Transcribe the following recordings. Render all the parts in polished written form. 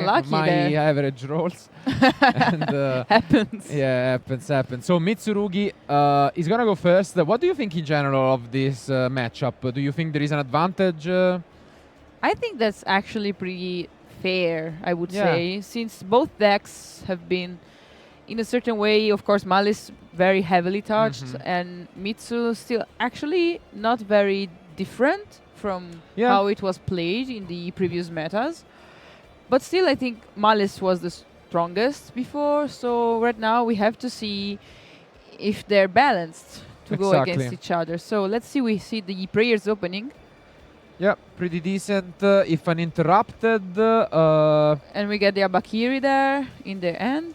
unlucky my there. average rolls. And, Happens. yeah, happens. So Mitsurugi is gonna go first. What do you think in general of this matchup? Do you think there is an advantage? I think that's actually pretty fair, I would Yeah. say, since both decks have been, in a certain way, of course, Maliss very heavily touched, and Mitsu still actually not very different from Yeah. how it was played in the previous metas. But still, I think Maliss was the strongest before, so right now we have to see if they're balanced to go Exactly. against each other. So let's see, we see the prayers opening. Yeah, pretty decent. If uninterrupted. And we get the Abakiri there in the end.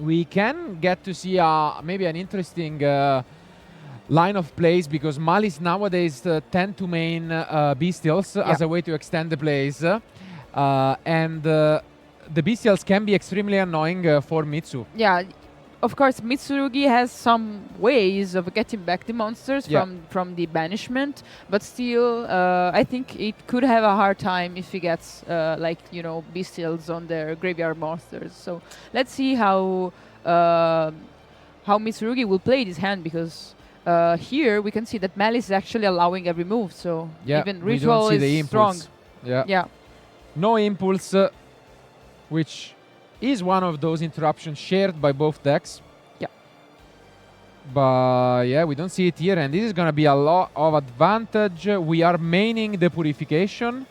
We can get to see maybe an interesting line of plays, because Maliss nowadays tend to main Bestials as a way to extend the plays. And the Bestials can be extremely annoying for Mitsu. Yeah, of course, Mitsurugi has some ways of getting back the monsters from the banishment, but still, I think it could have a hard time if he gets, Bestials on their graveyard monsters. So let's see how Mitsurugi will play this hand, because here we can see that Maliss is actually allowing every move, so even we Ritual don't see is the strong. impulse. Yeah. Yeah. No impulse, which is one of those interruptions shared by both decks. Yeah. But yeah, we don't see it here, and this is going to be a lot of advantage. We are maining the Purification,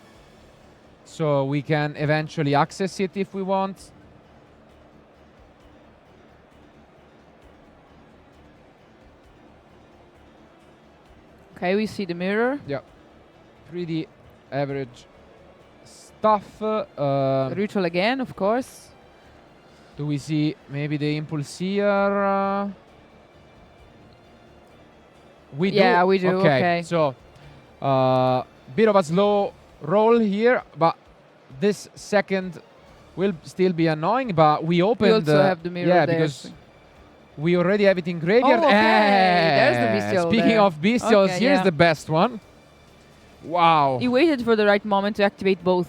so we can eventually access it if we want. Okay, we see the mirror. Yeah. Pretty average stuff. Ritual again, of course. Do we see maybe the impulse here? We do. Yeah, we do. Okay. So, bit of a slow roll here, but this second will still be annoying. But we opened. We also have the mirror yeah, there. because we already have it in graveyard. Oh, okay. There's the Bestial Speaking there. of Bestials, Okay, here's yeah. the best one. Wow. He waited for the right moment to activate both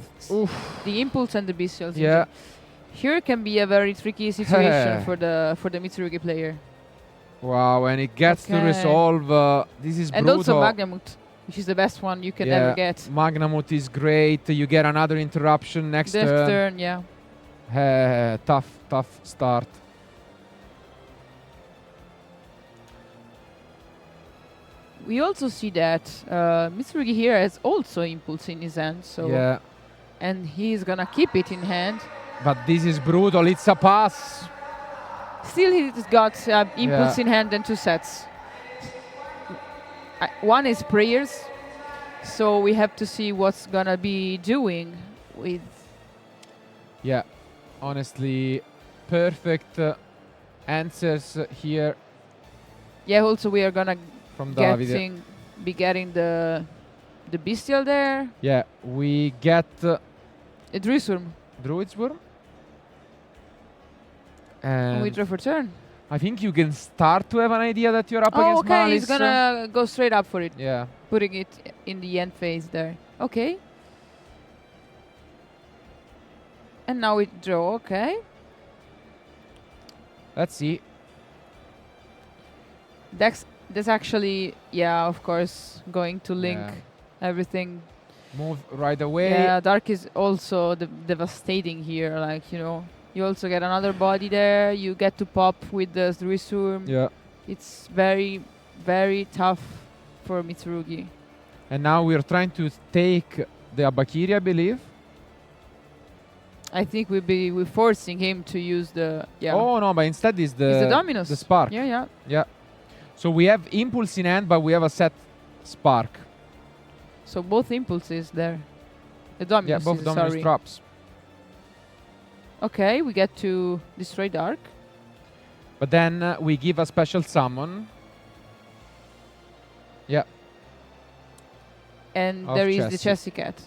the impulse and the Bestials. Yeah. Here can be a very tricky situation for the Mitsurugi player. Wow, and it gets to resolve. This is and brutal. also Magnamut, which is the best one you can ever get. Magnamut is great. You get another interruption next Next turn. turn, yeah. Tough start. We also see that Mitsurugi here has also impulse in his hand, so Yeah. and he's gonna keep it in hand. But this is brutal. It's a pass. Still, he's got impulse in hand and 2 sets. One is prayers, so we have to see what's gonna be doing with. Yeah, honestly, perfect answers here Yeah, also we are gonna from Davide. be getting the Bystial there. Yeah, we get A Druiswurm. Druid's Worm. And we And draw for turn. I think you can start to have an idea that you're up Oh, against okay, Maliss. he's gonna go straight up for it, Yeah. putting it in the end phase there. Okay. And now we draw, okay. Let's see. That's actually, yeah, of course, going to link everything. Move right away. Yeah, Dark is also devastating here, like, you also get another body there, you get to pop with the Druiswurm. Yeah. It's very, very tough for Mitsurugi. And now we're trying to take the Abakiri, I believe. I think we're forcing him to use the Oh no, but instead is it's the Dominus. the spark. Yeah. So we have impulse in hand, but we have a set spark. So both impulses there. The Dominus. Yeah, both Dominus sorry. traps. Okay, we get to destroy Dark. But then we give a special summon. Yeah. And Of there is the Chessie. Chessie Cat.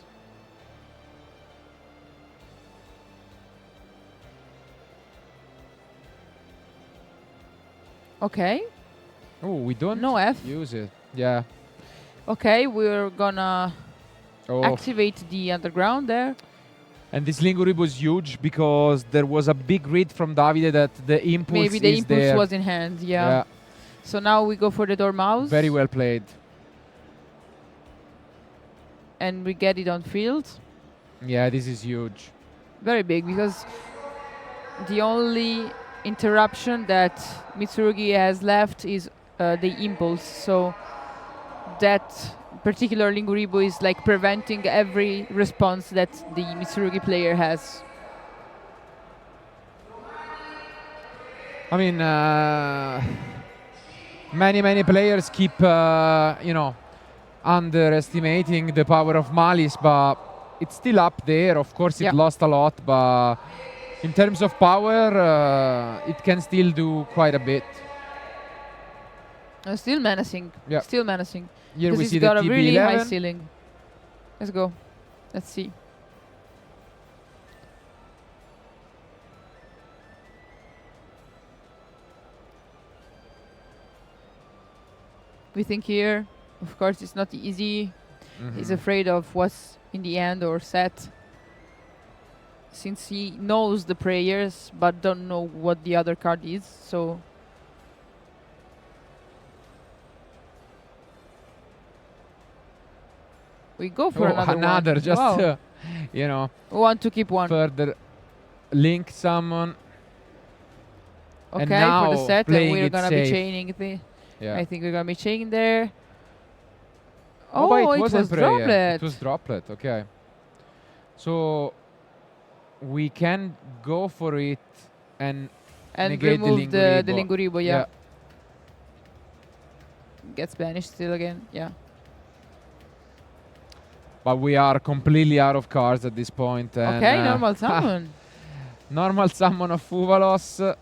Okay. Oh, we don't No F. use it. Yeah. Okay, we're gonna activate the underground there. And this Linguribu is huge because there was a big read from Davide that the impulse Maybe the is impulse there. was in hand, yeah. So now we go for the Dormouse. Very well played. And we get it on field. Yeah, this is huge. Very big, because the only interruption that Mitsurugi has left is the impulse. So that particular Linguribu is like preventing every response that the Mitsurugi player has. I mean, many players keep, underestimating the power of Maliss, but it's still up there. Of course, it lost a lot, but in terms of power, it can still do quite a bit. Still menacing. Yeah. Still menacing. Here we Because see it's the got a really high TB11. ceiling. Let's go. Let's see. We think here, of course, it's not easy. He's afraid of what's in the end or set, since he knows the prayers but don't know what the other card is. So we go for another one. just Wow. We want to keep one. further link summon. Okay, and now for the set, and playing we're it gonna safe. be chaining the. Yeah. I think we're gonna be chaining there. but it it wasn't was prayer. droplet. It was droplet. Okay. So we can go for it and And negate remove the the Linguribo. Linguribo, yeah. Gets banished still again, yeah. But we are completely out of cards at this point. And Okay, normal summon. normal summon of Fuvalos.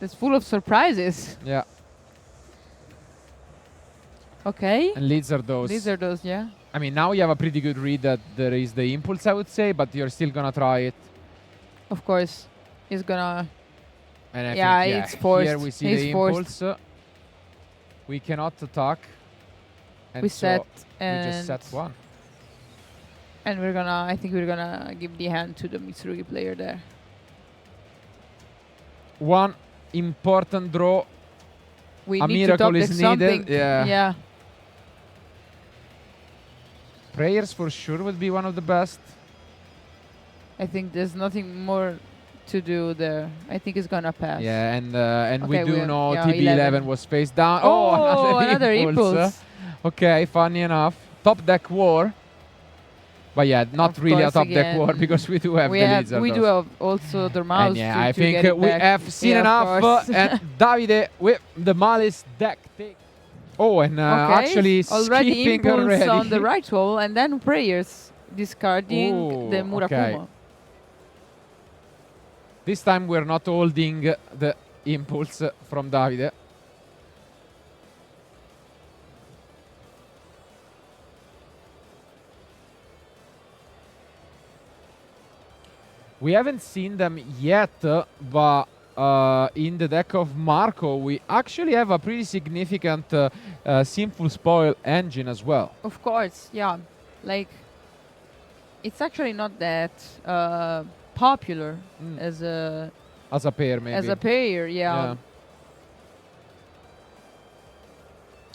It's full of surprises. Yeah. Okay. And Lizardos. These are those, yeah. I mean, now you have a pretty good read that there is the impulse, I would say, but you're still gonna try it. Of course. He's gonna. And I Yeah, think, it's forced. Here we see He's the forced. impulse. We cannot attack. And We so set we just set and one. and we're gonna. I think we're gonna give the hand to the Mitsurugi player there. One important draw. We A need to miracle top is deck something. needed. Yeah. Yeah. Prayers for sure would be one of the best. I think there's nothing more to do there. I think it's gonna pass. Yeah, and Okay, we do know yeah, TB11 11. was face down. Oh, another impulse. Okay, funny enough. Top deck war. But yeah, not Of really a course, top deck war again. because we do have we the have, Lizardos. we do have also the mouse. And yeah, to I to think get it we back. have seen Yeah, of enough. course. And Davide with the Maliss deck. Oh, and Okay, actually already skipping impulse already. on the right wall, and then prayers discarding Ooh, the okay. Murakuma. This time we're not holding the impulse from Davide. We haven't seen them yet, but in the deck of Marco, we actually have a pretty significant Sinful Spoil engine as well. Of course, yeah. Like, it's actually not that popular as a pair, maybe. as a pair, yeah.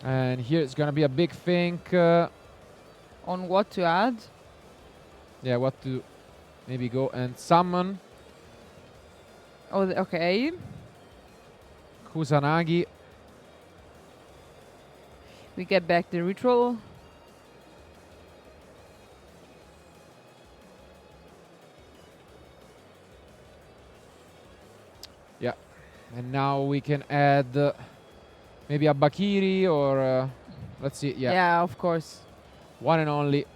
And here it's gonna be a big think. On what to add. Yeah, what to maybe go and summon Oh, okay. Kusanagi. We get back the ritual. Yeah. And now we can add maybe a Bakiri or let's see. Yeah. Yeah, of course. One and only.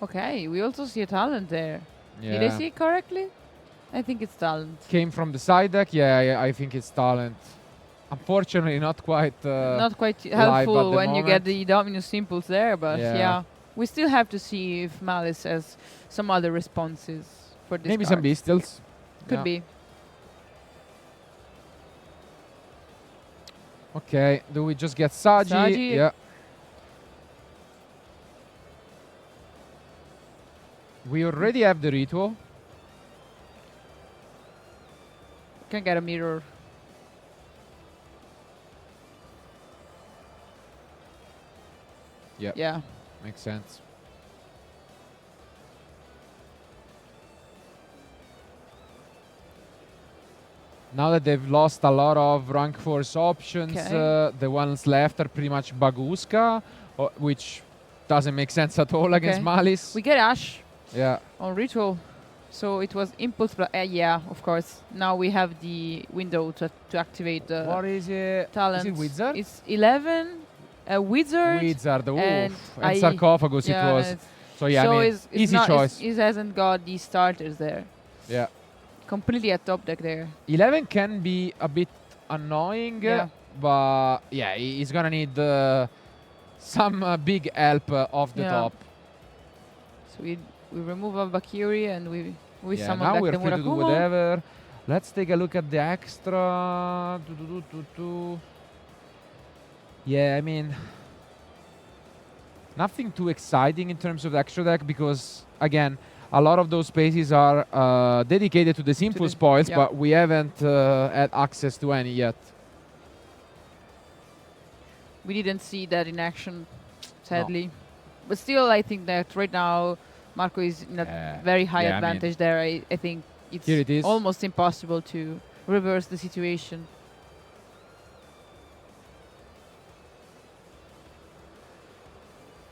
Okay, we also see a talent there. Yeah. Did I see it correctly? I think it's talent. Came from the side deck. Yeah, I think it's talent. Unfortunately, not quite. Not quite live helpful at the when you get moment. the Dominus Impulse there, but yeah. We still have to see if Maliss has some other responses for this Maybe card. some Bystials. Could Yeah. be. Okay, do we just get Saji? Saji. Yeah. We already have the ritual. Can get a mirror. Yep. Yeah. Makes sense. Now that they've lost a lot of rank force options, the ones left are pretty much Baguska, which doesn't make sense at all against Maliss. We get Ash. Yeah. On ritual. So it was impulse, yeah, of course. Now we have the window to activate the what is it? talent. Is it Wizard? It's 11, a Wizard. Wizard, and Sarcophagus yeah, it was. So yeah, so I mean, it's easy choice. It hasn't got the starters there. Yeah. Completely at top deck there. 11 can be a bit annoying, but yeah, he's gonna need some big help off the top. So we remove a Bakiri and we summon now back we're the free to do Murakumo. whatever. Let's take a look at the extra. Yeah, I mean, nothing too exciting in terms of the extra deck because, again, a lot of those spaces are dedicated to the simple spoils, but we haven't had access to any yet. We didn't see that in action, sadly. No. But still, I think that right now, Marco is in a very high advantage there. I think it's almost impossible to reverse the situation.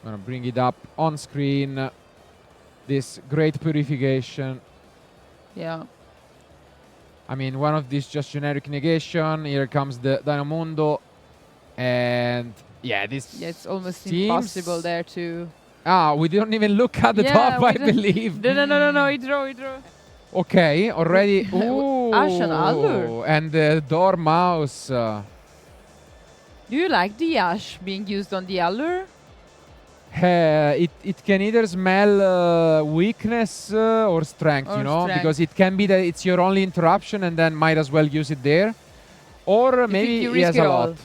I'm gonna bring it up on screen. This great purification. Yeah. I mean, one of these just generic negation. Here comes the Dynamundo. And yeah, this it's almost impossible there to... we didn't even look at the top, I believe. No, he drew. Okay, already. Ooh. Ash and Allure. And the Dormouse. Do you like the Ash being used on the Allure? It can either smell weakness or strength, because it can be that it's your only interruption and then might as well use it there. Or maybe he has a lot.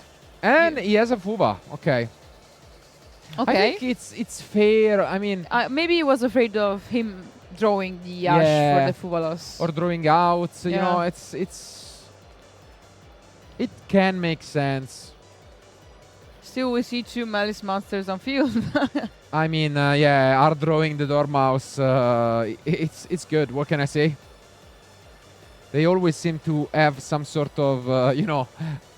And he has a Fuba. Okay. I think it's fair. I mean, maybe he was afraid of him drawing the Ash for the Fuba loss. Or drawing out. You know, it can make sense. Still, we see 2 Maliss monsters on field. I mean, hard drawing the Dormouse. It's good. What can I say? They always seem to have some sort of,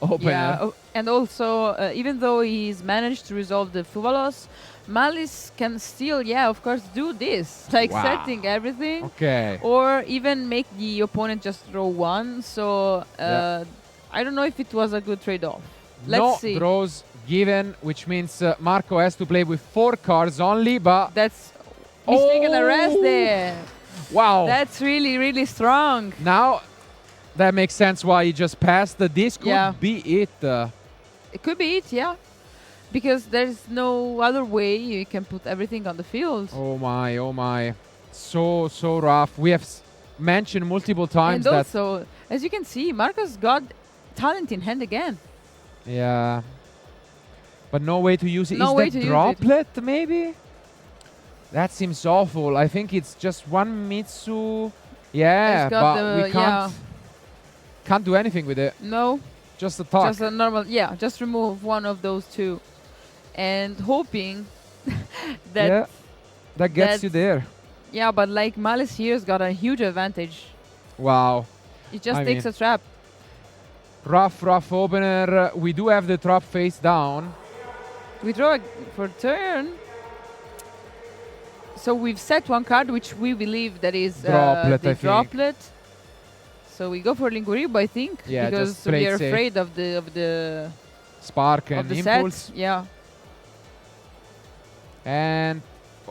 opener. Yeah, and also, even though he's managed to resolve the Fuba loss, Maliss can still, of course, do this. Like setting everything. Okay. Or even make the opponent just draw 1. So, I don't know if it was a good trade-off. Let's see. No draws given, which means Marco has to play with 4 cards only, but... That's mistaken arrest there. Wow. That's really, really strong. Now, that makes sense why he just passed. This could be it. It could be it, because there's no other way you can put everything on the field. Oh my. So rough. We have mentioned multiple times and also, as you can see, Marco's got talent in hand again. Yeah. But no way to use it. No way to use it. Droplet, maybe? That seems awful. I think it's just one Mitsu. Yeah, but we can't do anything with it. No. Just a talk. Just a normal, just remove one of those 2. And hoping that... that gets you there. Yeah, but like Maliss here's got a huge advantage. Wow. It just takes a trap. Rough opener. We do have the trap face down. We draw for turn. So we've set 1 card, which we believe that is the Droplet. So we go for Linguribo, I think, because we are afraid of the Spark and Impulse. Set. Yeah. And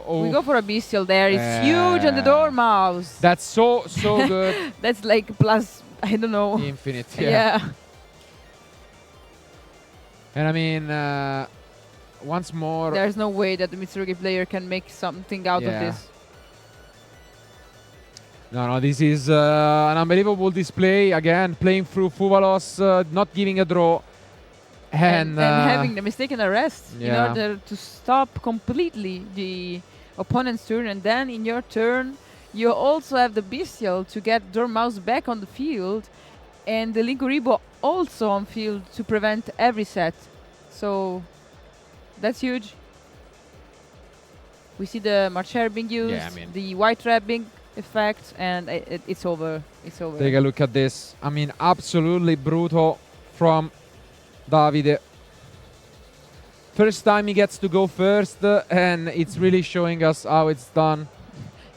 we go for a Bystial there. It's huge on the Dormouse. That's so good. That's like plus, I don't know. Infinite. Yeah. And I mean, once more... There's no way that the Mitsurugi player can make something out of this. No, this is an unbelievable display. Again, playing through Fuvalos, not giving a draw. and having the mistaken arrest in Yeah. order to stop completely the opponent's turn, and then in your turn you also have the Bystial to get Dormouse back on the field, and the Linkuribo also on field to prevent every set. So that's huge. We see the Marcher being used, Yeah, I mean- the White Wrapping effect, and it's over. It's over. Take a look at this. I mean, absolutely brutal from Davide. First time he gets to go first, and it's really showing us how it's done.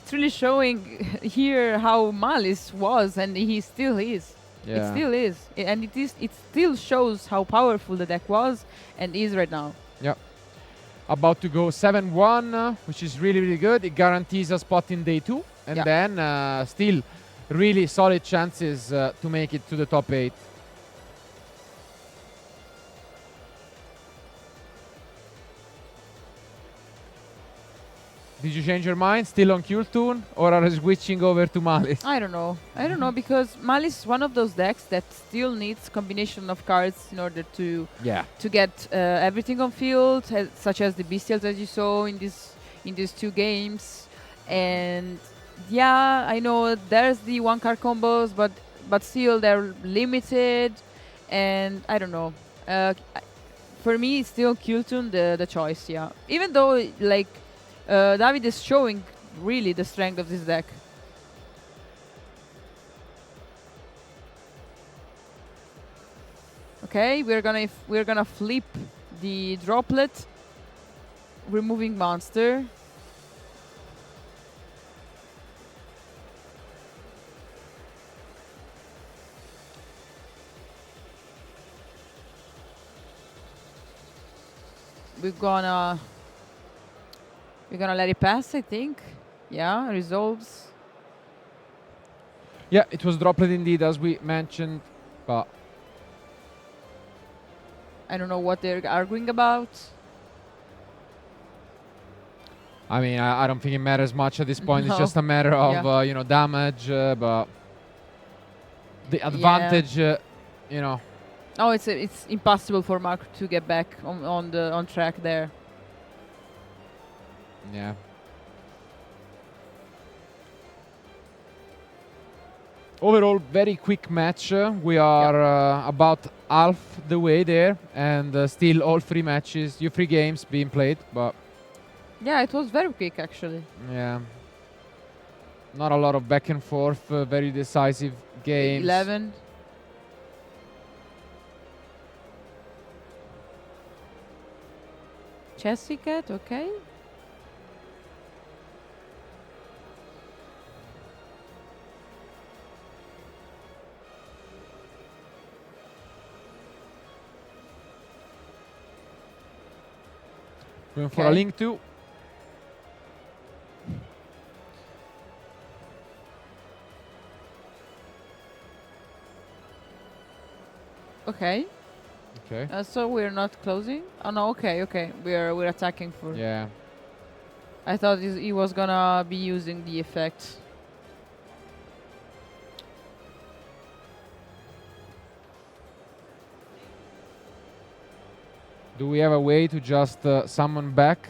It's really showing here how Maliss was, and he still is. Yeah. It still is, and it still shows how powerful the deck was and is right now. Yep. About to go 7-1, which is really, really good. It guarantees a spot in day 2, and then still really solid chances to make it to the top 8. Did you change your mind? Still on Kultun, or are you switching over to Maliss? I don't know. I don't know, because Maliss is one of those decks that still needs combination of cards in order to get everything on field, such as the Bystials as you saw in these 2 games. And yeah, I know there's the 1-card combos, but still they're limited, and I don't know. For me, it's still Kultun the choice. Yeah, even though like. David is showing really the strength of this deck. Okay, we're gonna flip the droplet, removing monster. We're gonna let it pass, I think. Yeah, resolves. Yeah, it was droplet indeed, as we mentioned, but I don't know what they're arguing about. I mean, I don't think it matters much at this point. No. It's just a matter of damage, but the advantage, Oh, it's impossible for Mark to get back on track there. Yeah. Overall, very quick match. We are about half the way there, and still all 3 matches, 3 games being played. But yeah, it was very quick actually. yeah, not a lot of back and forth. Very decisive games. 11. Chessy Cat, okay. Going for a link too. Okay. Okay. So we're not closing. Oh no. Okay. We're attacking for. Yeah. I thought he was gonna be using the effect. Do we have a way to just summon back?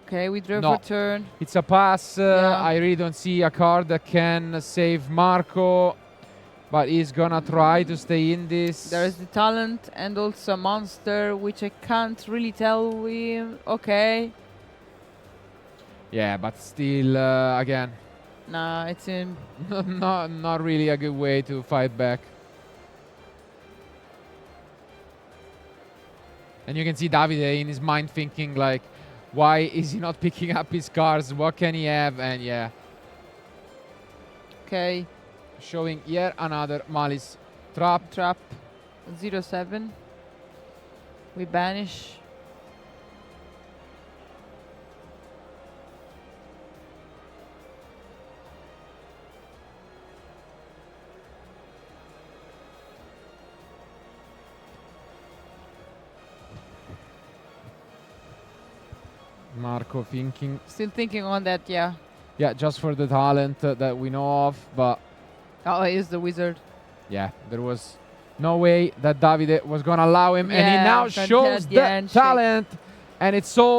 Okay, we draw No. for turn. It's a pass. Yeah. I really don't see a card that can save Marco, but he's gonna try to stay in this. There is the talent and also a monster, which I can't really tell him. Okay. Yeah, but still, again, Nah, it's him. not really a good way to fight back. And you can see Davide in his mind thinking like, why is he not picking up his cards? What can he have? And yeah, Okay. showing yet another Maliss trap. Trap. 0-7. We banish. Marco thinking. Still thinking on that, yeah. Yeah, just for the talent that we know of, but Oh, he is the wizard. yeah, there was No way that Davide was gonna allow him, and he Yeah, now can't shows have the the handshake. talent, and it's so